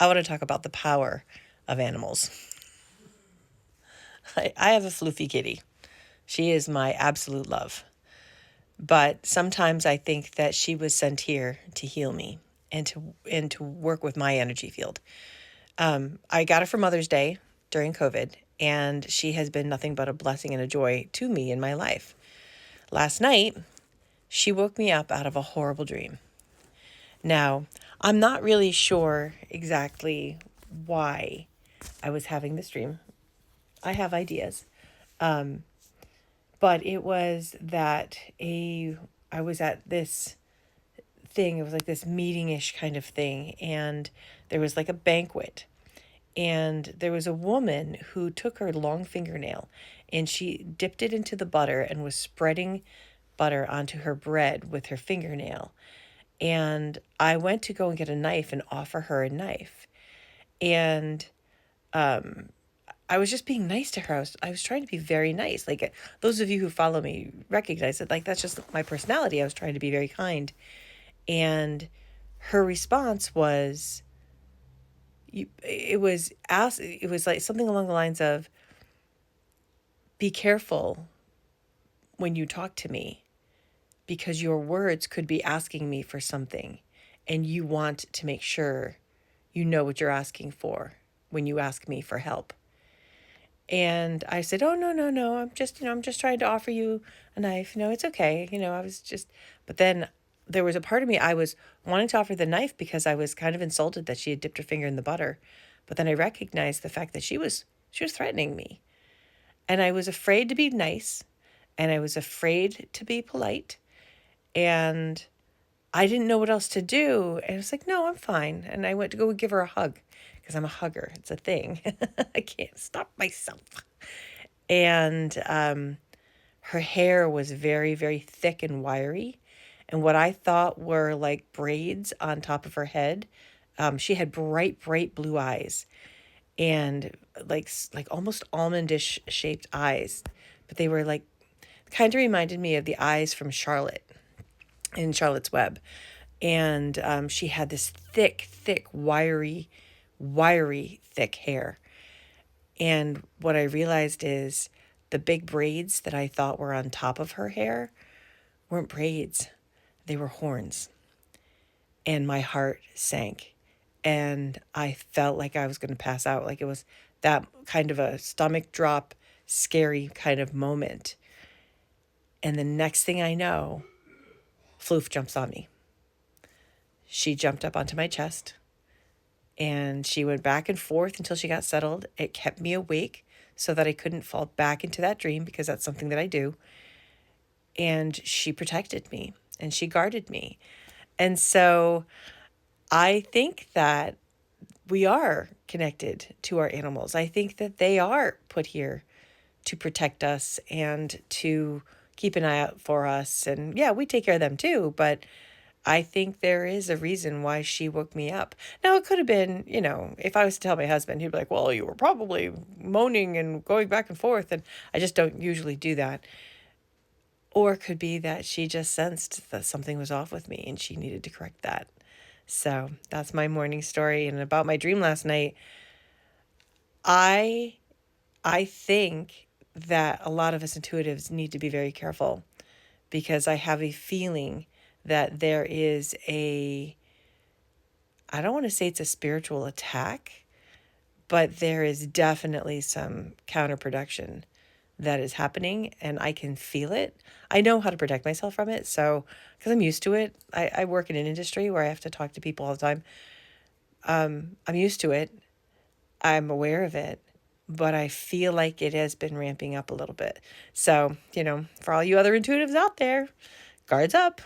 I want to talk about the power of animals. I have a floofy kitty. She is my absolute love. But sometimes I think that she was sent here to heal me and to work with my energy field. I got her for Mother's Day during COVID, and she has been nothing but a blessing and a joy to me in my life. Last night, she woke me up out of a horrible dream. Now, I'm not really sure exactly why I was having this dream. I have ideas. But it was that I was at this thing. It was like this meeting-ish kind of thing, and there was like a banquet, and there was a woman who took her long fingernail and she dipped it into the butter and was spreading butter onto her bread with her fingernail. And I went to go and get a knife and offer her a knife. And I was just being nice to her. I was trying to be very nice. Like those of you who follow me recognize it. Like that's just my personality. I was trying to be very kind. And her response was, it was like something along the lines of, be careful when you talk to me because your words could be asking me for something, and you want to make sure you know what you're asking for when you ask me for help. And I said, "Oh, no, no, no. I'm just trying to offer you a knife. No, it's okay. I was just," but then there was a part of me, I was wanting to offer the knife because I was kind of insulted that she had dipped her finger in the butter. But then I recognized the fact that she was threatening me. And I was afraid to be nice, and I was afraid to be polite, and I didn't know what else to do. And I was like, "No, I'm fine." And I went to go give her a hug because I'm a hugger. It's a thing. I can't stop myself. And her hair was very, very thick and wiry. And what I thought were like braids on top of her head, she had bright, bright blue eyes and like almost almondish shaped eyes, but they were like kind of reminded me of the eyes from Charlotte in Charlotte's Web. And she had this thick, thick, wiry, wiry, thick hair. And what I realized is the big braids that I thought were on top of her hair weren't braids, they were horns. And my heart sank. And I felt like I was going to pass out. Like it was that kind of a stomach drop, scary kind of moment. And the next thing I know, Floof jumps on me. She jumped up onto my chest and she went back and forth until she got settled. It kept me awake so that I couldn't fall back into that dream because that's something that I do. And she protected me and she guarded me. And so I think that we are connected to our animals. I think that they are put here to protect us and to keep an eye out for us. And yeah, we take care of them too, but I think there is a reason why she woke me up. Now, it could have been, if I was to tell my husband, he'd be like, well, you were probably moaning and going back and forth. And I just don't usually do that. Or it could be that she just sensed that something was off with me and she needed to correct that. So that's my morning story. And about my dream last night, I I think that a lot of us intuitives need to be very careful because I have a feeling that there is I don't want to say it's a spiritual attack, but there is definitely some counterproduction that is happening and I can feel it. I know how to protect myself from it. So, because I'm used to it, I work in an industry where I have to talk to people all the time. I'm used to it. I'm aware of it, but I feel like it has been ramping up a little bit. So, for all you other intuitives out there, guards up.